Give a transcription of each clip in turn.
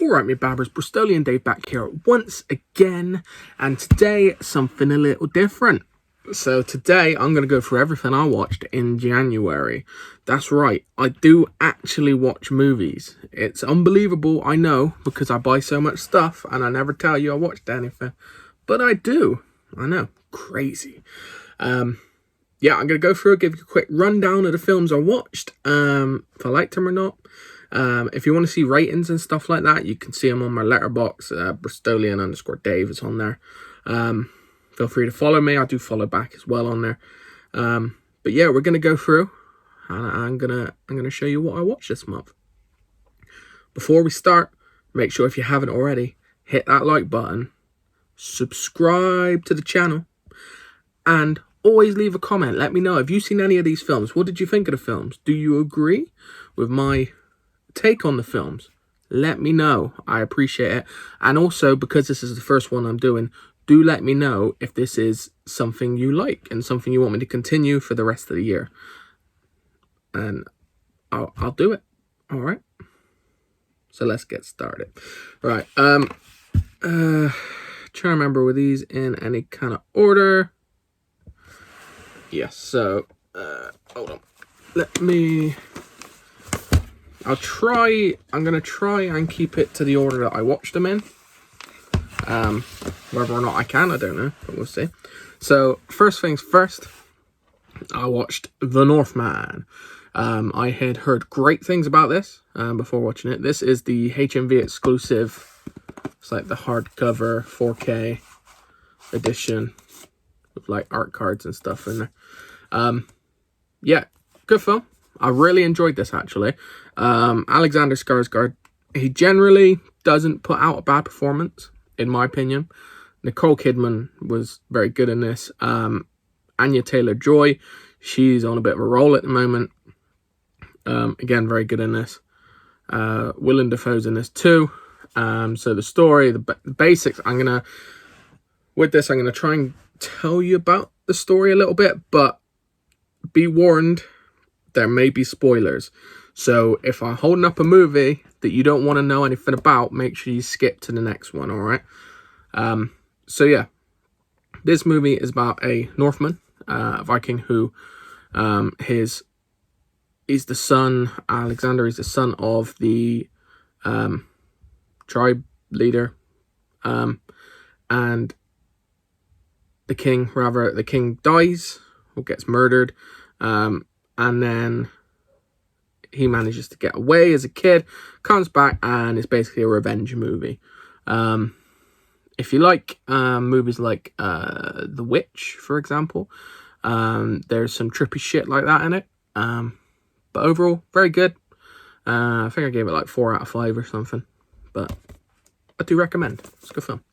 Alright, me babbers, Bristolian Dave back here once again, and today something a little different. So today I'm going to go through everything I watched in January. That's right, I do actually watch movies. It's unbelievable, I know, because I buy so much stuff and I never tell you I watched anything. But I do. I know, crazy. Yeah, I'm going to go through, give you a quick rundown of the films I watched, if I liked them or not. If you want to see ratings and stuff like that, you can see them on my letterbox. Bristolian_Dave is on there. Feel free to follow me. I do follow back as well on there. But yeah, we're gonna go through, and I'm gonna show you what I watched this month. Before we start, make sure if you haven't already, hit that like button, subscribe to the channel, and always leave a comment. Let me know, have you seen any of these films? What did you think of the films? Do you agree with my take on the films? Let me know. I appreciate it. And also, because this is the first one I'm doing, do let me know if this is something you like and something you want me to continue for the rest of the year, and I'll do it. All right, so let's get started. Right, trying to remember, were these in any kind of order? Yes. So hold on, I'm gonna try and keep it to the order that I watched them in. Whether or not I can, I don't know, but we'll see. So first things first, I watched The Northman. I had heard great things about this before watching it. This is the HMV exclusive. It's like the hardcover 4K edition with like art cards and stuff in there. Yeah, good film. I really enjoyed this, actually. Alexander Skarsgård, he generally doesn't put out a bad performance, in my opinion. Nicole Kidman was very good in this. Anya Taylor-Joy, she's on a bit of a roll at the moment. Again, very good in this. Willem Dafoe's in this too. So the story, the basics, with this, I'm going to try and tell you about the story a little bit, but be warned, there may be spoilers. So if I'm holding up a movie that you don't want to know anything about, make sure you skip to the next one, alright? So yeah, this movie is about a Northman, a Viking who, he's the son, Alexander is the son of the tribe leader, and the king dies, or gets murdered, and then he manages to get away as a kid, comes back, and it's basically a revenge movie. If you like movies like The Witch, for example, there's some trippy shit like that in it. But overall, very good. I think I gave it like 4 out of 5 or something. But I do recommend. It's a good film.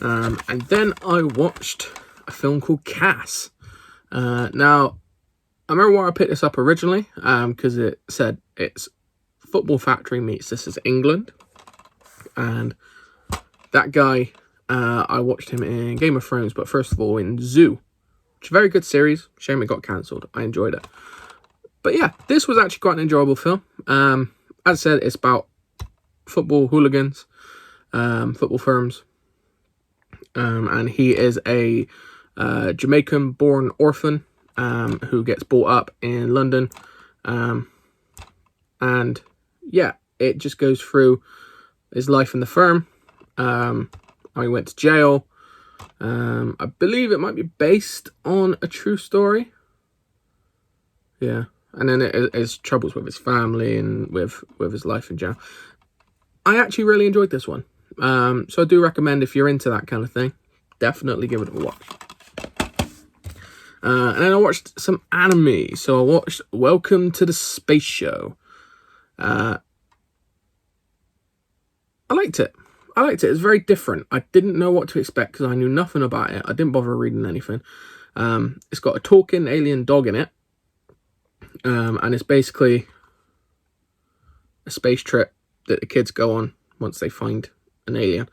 And then I watched a film called Cass. Now, I remember why I picked this up originally, because it said it's Football Factory meets This Is England. And that guy, I watched him in Game of Thrones, but first of all in Zoo, which is a very good series. Shame it got cancelled. I enjoyed it. But yeah, this was actually quite an enjoyable film. As I said, it's about football hooligans, football firms. And he is a Jamaican-born orphan who gets brought up in London. And yeah, it just goes through his life in the firm. He went to jail. I believe it might be based on a true story. Yeah. And then his troubles with his family and with his life in jail. I actually really enjoyed this one. So I do recommend, if you're into that kind of thing, definitely give it a watch. And then I watched some anime. So I watched Welcome to the Space Show. I liked it. It's very different. I didn't know what to expect because I knew nothing about it. I didn't bother reading anything. It's got a talking alien dog in it. And it's basically a space trip that the kids go on once they find an alien.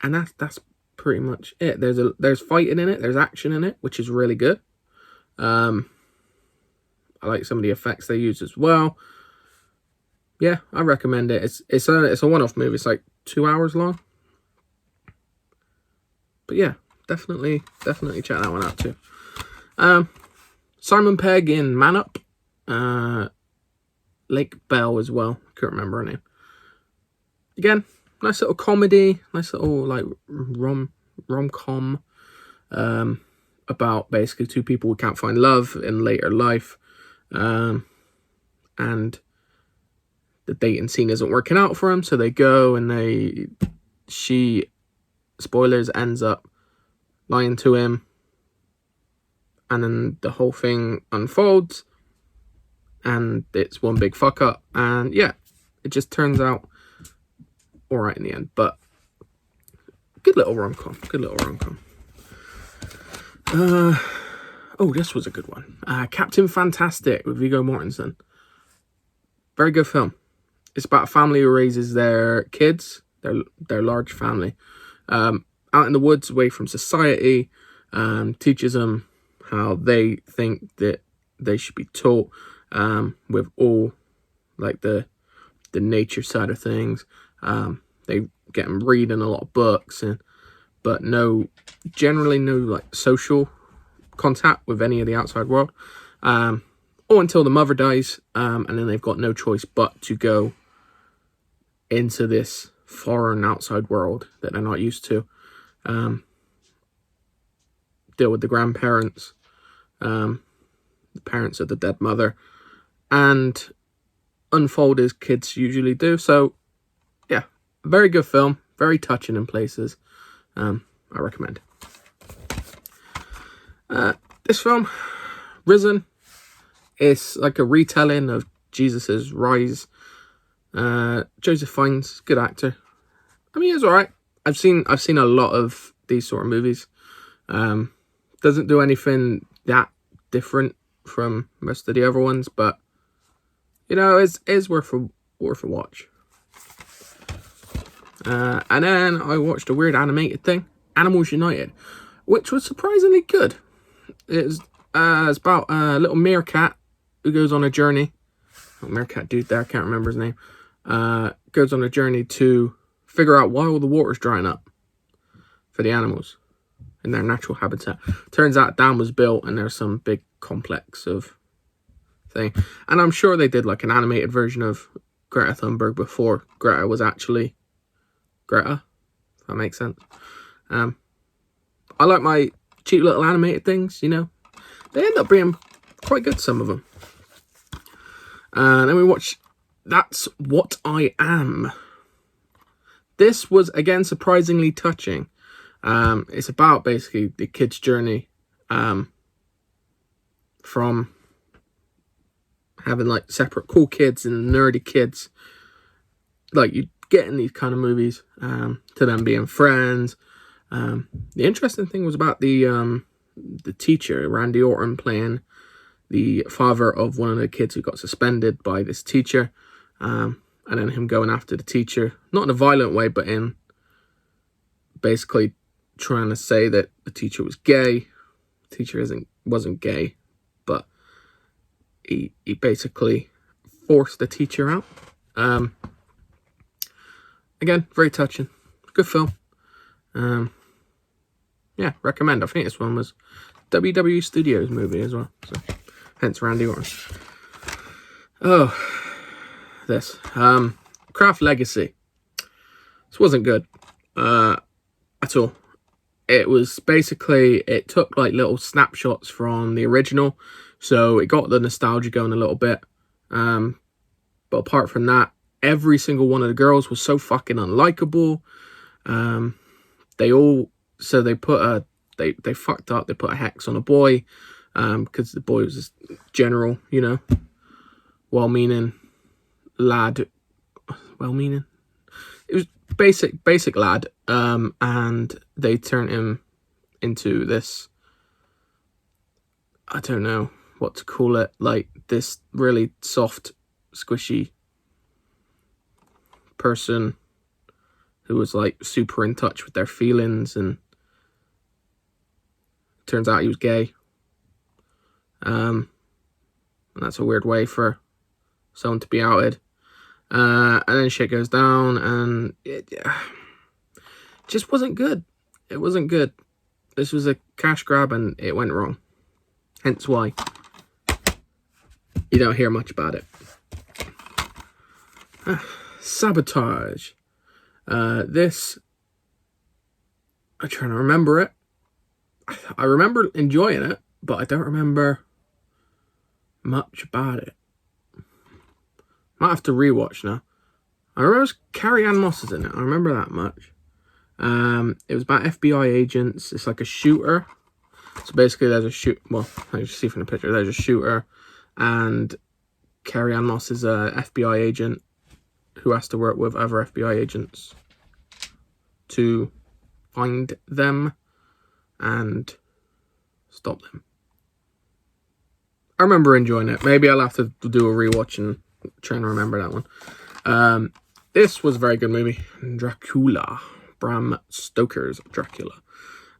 And that's pretty much it. There's fighting in it. There's action in it, which is really good. I like some of the effects they use as well. yeah, I recommend it. It's a one-off movie. It's like 2 hours long. But yeah, definitely check that one out too. Simon Pegg in Man Up. Lake Bell as well. Can't remember her name. Again, nice little comedy, nice little like rom-com about basically two people who can't find love in later life, and the dating scene isn't working out for them, so they go and she, spoilers, ends up lying to him, and then the whole thing unfolds, and it's one big fuck up, and yeah, it just turns out all right in the end. But good little rom-com. Oh, this was a good one. Captain Fantastic with Viggo Mortensen. Very good film. It's about a family who raises their kids, their large family, out in the woods, away from society, teaches them how they think that they should be taught, with all like the nature side of things. They get them reading a lot of books, but generally no like social contact with any of the outside world, or until the mother dies, and then they've got no choice but to go into this foreign outside world that they're not used to, deal with the grandparents, the parents of the dead mother, and unfold as kids usually do. So yeah, very good film, very touching in places. I recommend. This film, Risen, is like a retelling of Jesus's rise. Joseph Fiennes, good actor. I mean, he's all right. I've seen a lot of these sort of movies. Doesn't do anything that different from most of the other ones, but you know, it's worth a watch. And then I watched a weird animated thing, Animals United, which was surprisingly good. It's about a little meerkat who goes on a journey. Oh, meerkat dude there, I can't remember his name. Goes on a journey to figure out why all the water's drying up for the animals in their natural habitat. Turns out dam was built and there's some big complex of thing. And I'm sure they did like an animated version of Greta Thunberg before Greta was actually Greta, if that makes sense. I like my cheap little animated things, you know. They end up being quite good, some of them. And then we watch That's What I Am. This was, again, surprisingly touching. It's about basically the kid's journey from having like separate cool kids and nerdy kids, like you get in these kind of movies, to them being friends. The interesting thing was about the teacher, Randy Orton, playing the father of one of the kids who got suspended by this teacher, and then him going after the teacher, not in a violent way, but in basically trying to say that the teacher was gay. The teacher wasn't gay, but he basically forced the teacher out. Again, very touching. Good film. Yeah, recommend. I think this one was WWE Studios movie as well. So, hence Randy Orton. Oh, this. Craft Legacy. This wasn't good at all. It was basically, it took like little snapshots from the original, so it got the nostalgia going a little bit. But apart from that, every single one of the girls was so fucking unlikable. They fucked up. They put a hex on a boy, because the boy was just general, you know, well-meaning lad. Well-meaning. It was basic lad, and they turned him into this, I don't know what to call it, like this really soft, squishy person who was like super in touch with their feelings, and turns out he was gay. And that's a weird way for someone to be outed. And then shit goes down, and it just wasn't good. It wasn't good. This was a cash grab, and it went wrong. Hence why you don't hear much about it. Sabotage. This, I'm trying to remember it. I remember enjoying it, but I don't remember much about it. Might have to rewatch now. I remember Carrie-Anne Moss is in it. I remember that much. It was about FBI agents. It's like a shooter. So basically there's a well, as you see from the picture, there's a shooter, and Carrie-Anne Moss is a FBI agent who has to work with other FBI agents to find them and stop them. I remember enjoying it. Maybe I'll have to do a rewatch and try and remember that one. This was a very good movie. Dracula. Bram Stoker's Dracula.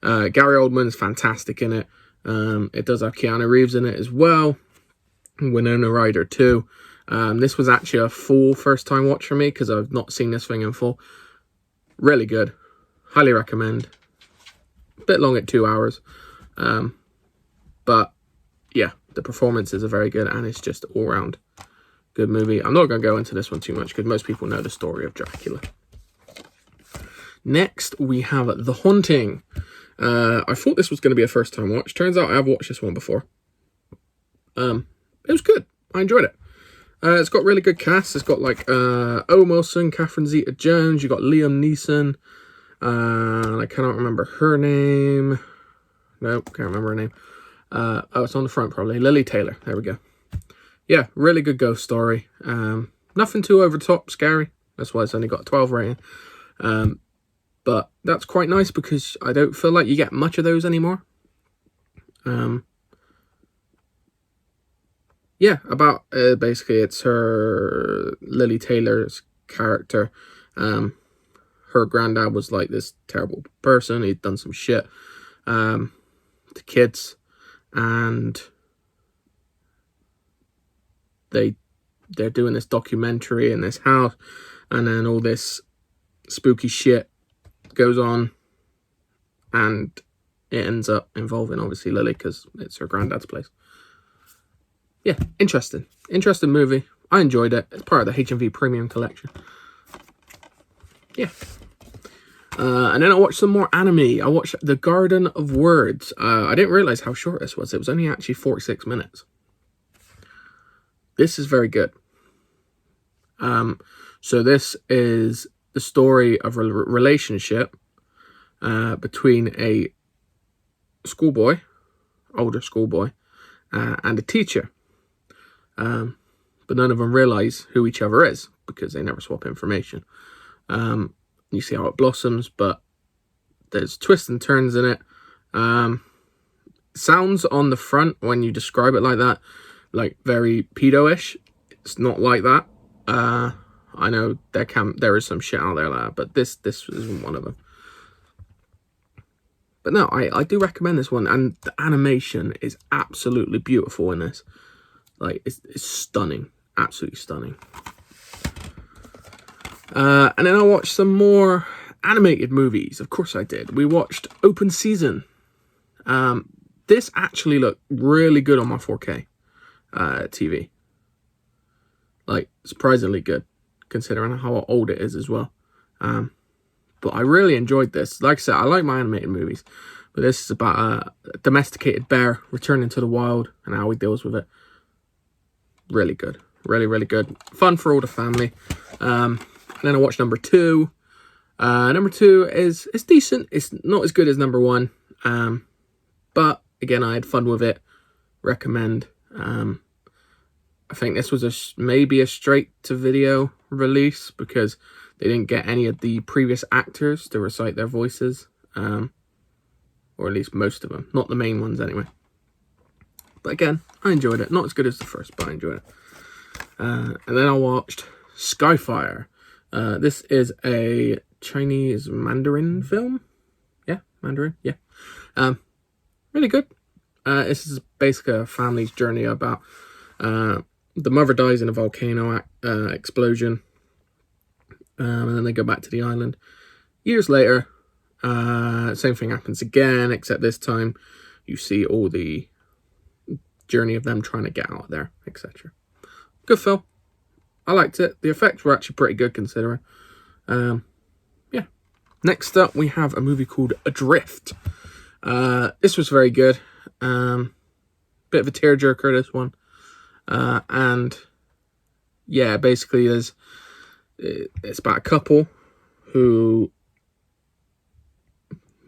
Gary Oldman's fantastic in it. It does have Keanu Reeves in it as well. Winona Ryder too. This was actually a full first time watch for me because I've not seen this thing in full. Really good. Highly recommend. A bit long at 2 hours. But yeah, the performances are very good, and it's just all round good movie. I'm not going to go into this one too much because most people know the story of Dracula. Next, we have The Haunting. I thought this was going to be a first time watch. Turns out I have watched this one before. It was good. I enjoyed it. It's got really good cast. It's got like Owen Wilson, Catherine Zeta-Jones. You got Liam Neeson. I cannot remember her name. Nope, can't remember her name. Oh, it's on the front probably. Lily Taylor. There we go. Yeah, really good ghost story. Nothing too over the top scary. That's why it's only got a 12 rating. But that's quite nice because I don't feel like you get much of those anymore. Yeah, about basically it's Lily Taylor's character. Her granddad was like this terrible person. He'd done some shit to kids, and they're doing this documentary in this house, and then all this spooky shit goes on, and it ends up involving obviously Lily because it's her granddad's place. Yeah, interesting movie. I enjoyed it. It's part of the HMV Premium Collection. Yeah. And then I watched some more anime. I watched The Garden of Words. I didn't realize how short this was. It was only actually 46 minutes. This is very good. So this is the story of a relationship between a schoolboy, older schoolboy, and a teacher. But none of them realize who each other is because they never swap information. You see how it blossoms, but there's twists and turns in it. Sounds on the front when you describe it like that, like very pedo-ish. It's not like that. I know there is some shit out there like that, but this isn't one of them. But no, I do recommend this one, and the animation is absolutely beautiful in this. Like, it's stunning. Absolutely stunning. And then I watched some more animated movies. Of course I did. We watched Open Season. This actually looked really good on my 4K TV. Like, surprisingly good, considering how old it is as well. But I really enjoyed this. Like I said, I like my animated movies. But this is about a domesticated bear returning to the wild and how he deals with it. Really good. Really, really good. Fun for all the family. And then I watched number 2. Number 2 is decent. It's not as good as number 1. But again, I had fun with it. Recommend. I think this was maybe a straight-to-video release because they didn't get any of the previous actors to recite their voices. Or at least most of them. Not the main ones, anyway. But again, I enjoyed it. Not as good as the first, but I enjoyed it. And then I watched Skyfire. This is a Chinese Mandarin film. Yeah, Mandarin, yeah. Really good. This is basically a family's journey about... the mother dies in a volcano explosion. And then they go back to the island. Years later, same thing happens again, except this time you see all the journey of them trying to get out of there, etc. Good film. I liked it. The effects were actually pretty good considering. Yeah. Next up, we have a movie called Adrift. This was very good. Bit of a tearjerker, this one. And yeah, basically it's about a couple who,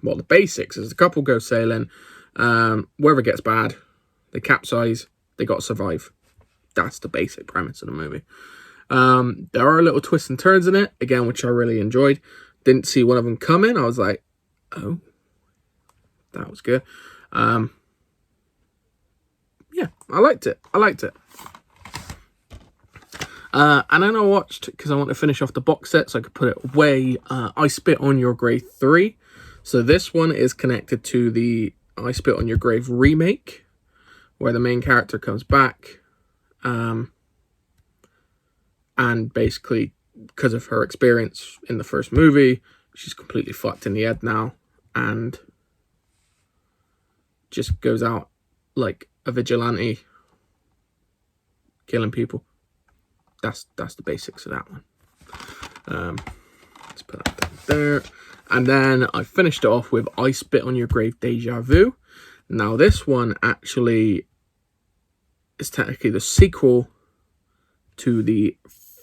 well, the basics is the couple go sailing, weather gets bad, they capsize, they got to survive. That's the basic premise of the movie. There are little twists and turns in it, again, which I really enjoyed. Didn't see one of them coming. I was like, oh, that was good. Yeah, I liked it. And then I watched, because I want to finish off the box set so I could put it away, I Spit on Your Grave 3. So this one is connected to the I Spit on Your Grave remake, where the main character comes back. And basically, because of her experience in the first movie, she's completely fucked in the head now. And just goes out like a vigilante, killing people. That's the basics of that one. Let's put that down there. And then I finished it off with I Spit on Your Grave Deja Vu. Now this one actually is technically the sequel to the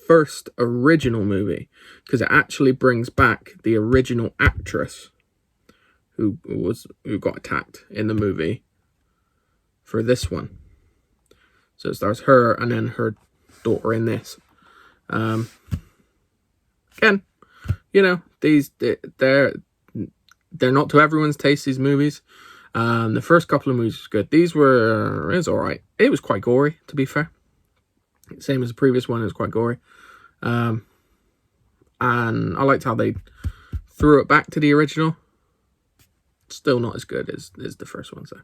first original movie, because it actually brings back the original actress who got attacked in the movie for this one. So it stars her and then her daughter in this. Again, you know, they're not to everyone's taste, these movies. The first couple of movies was good. It was alright. It was quite gory, to be fair. Same as the previous one, it was quite gory. And I liked how they threw it back to the original. Still not as good as the first one, so.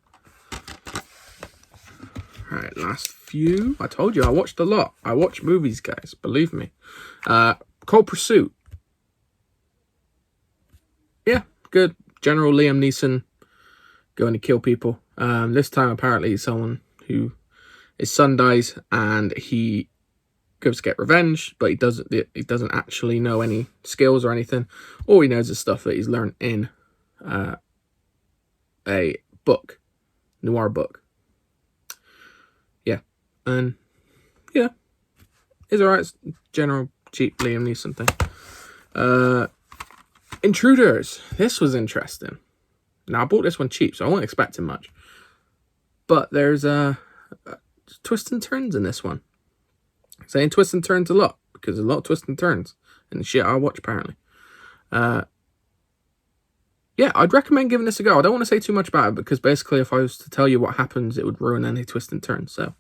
Alright, last few. I told you, I watched a lot. I watch movies, guys. Believe me. Cold Pursuit. Yeah, good. General Liam Neeson going to kill people. This time, apparently, someone who his son dies and he goes to get revenge, but he doesn't actually know any skills or anything. All he knows is stuff that he's learned in a book, noir book. Yeah, and yeah, it's alright. It's general cheap Liam Neeson thing. Intruders. This was interesting. Now I bought this one cheap, so I wasn't expecting much, but there's twists and turns in this one. I'm saying twists and turns a lot because there's a lot of twists and turns in the shit I watch apparently. Yeah, I'd recommend giving this a go. I don't want to say too much about it because basically if I was to tell you what happens, it would ruin any twist and turn. So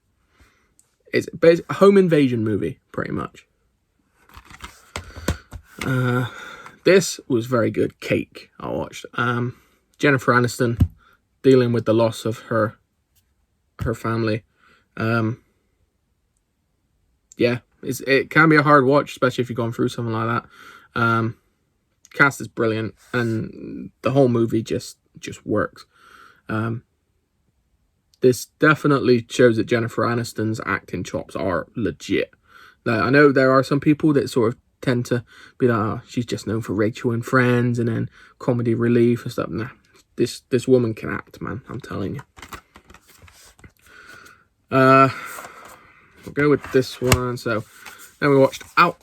it's a home invasion movie, pretty much. This was very good. Cake, I watched. Jennifer Aniston dealing with the loss of her family. Yeah, it can be a hard watch, especially if you're going through something like that. Cast is brilliant, and the whole movie just works. This definitely shows that Jennifer Aniston's acting chops are legit. Now, I know there are some people that sort of tend to be like, oh, she's just known for Rachel and Friends and then Comedy Relief and stuff. Nah, this woman can act, man. I'm telling you. We'll go with this one. So then we watched I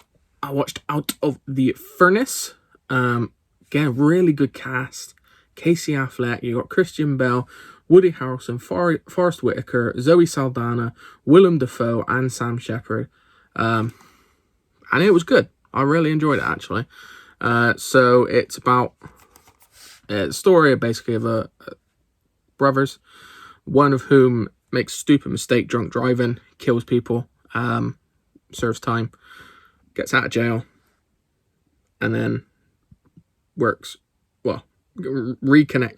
watched Out of the Furnace. Again, really good cast. Casey Affleck, you got Christian Bale, Woody Harrelson, Forrest Whitaker, Zoe Saldana, Willem Dafoe, and Sam Shepard. And it was good. I really enjoyed it, actually. So it's about a story basically of brothers, one of whom makes a stupid mistake, drunk driving, kills people, serves time, gets out of jail, and then reconnects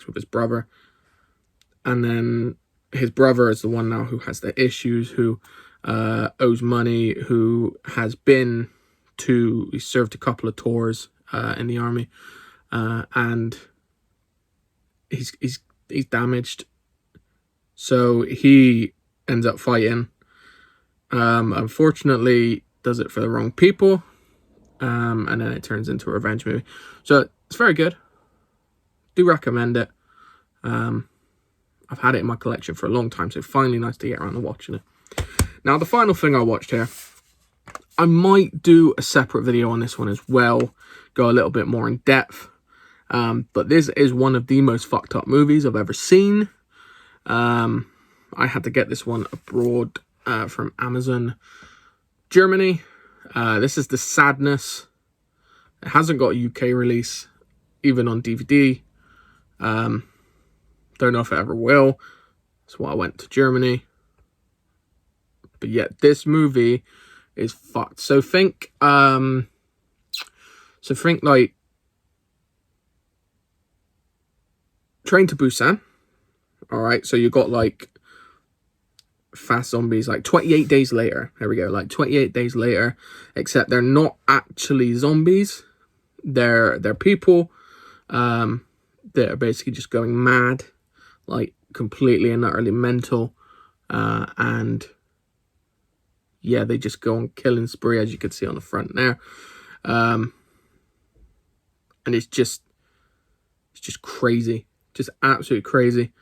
with his brother. And then his brother is the one now who has the issues, who owes money, who has been he served a couple of tours in the army, and he's damaged, so he ends up fighting. Unfortunately, does it for the wrong people, and then it turns into a revenge movie. So it's very good. Do recommend it. I've had it in my collection for a long time, so finally nice to get around to watching it. Now, the final thing I watched here, I might do a separate video on this one as well, go a little bit more in depth. But this is one of the most fucked up movies I've ever seen. I had to get this one abroad from Amazon Germany. This is The Sadness. It hasn't got a UK release, even on DVD. Don't know if it ever will. That's why I went to Germany. But yet, this movie is fucked. So think like Train to Busan. All right, so you got like Fast Zombies, like 28 Days Later. There we go, like 28 Days Later, except they're not actually zombies. They're people that are basically just going mad, like completely and utterly mental, and yeah, they just go on killing spree, as you can see on the front there, and it's just crazy, just absolutely crazy,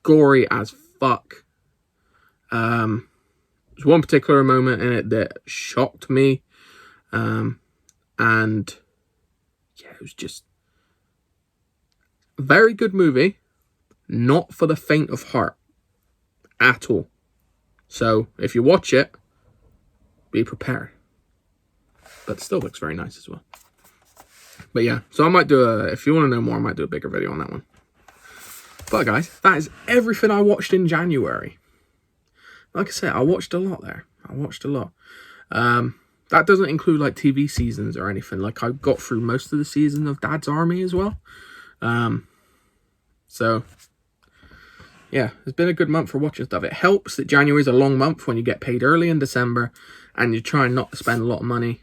gory as fuck. There's one particular moment in it that shocked me, and yeah, it was just a very good movie, not for the faint of heart at all. So if you watch it, be prepared. But still looks very nice as well. But yeah, so I might do if you want to know more, I might do a bigger video on that one. But guys, that is everything I watched in January. Like I said, I watched a lot there. I watched a lot. That doesn't include like TV seasons or anything. Like I got through most of the season of Dad's Army as well. So yeah, it's been a good month for watching stuff. It helps that January is a long month when you get paid early in December and you're trying not to spend a lot of money.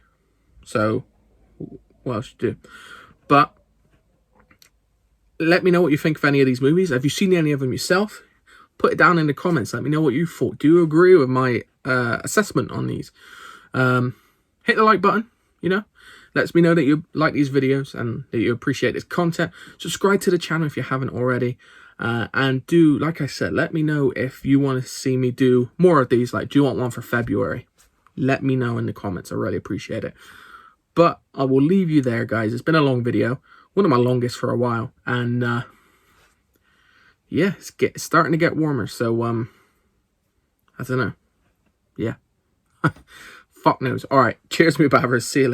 So what else you do? But let me know what you think of any of these movies. Have you seen any of them yourself? Put it down in the comments. Let me know what you thought. Do you agree with my assessment on these? Hit the like button, you know. Lets me know that you like these videos and that you appreciate this content. Subscribe to the channel if you haven't already. And do, like I said, let me know if you want to see me do more of these. Like, do you want one for February? Let me know in the comments. I really appreciate it. But I will leave you there, guys. It's been a long video. One of my longest for a while. And yeah, it's starting to get warmer. So, I don't know. Yeah. Fuck knows. All right. Cheers, me babbers. See you later.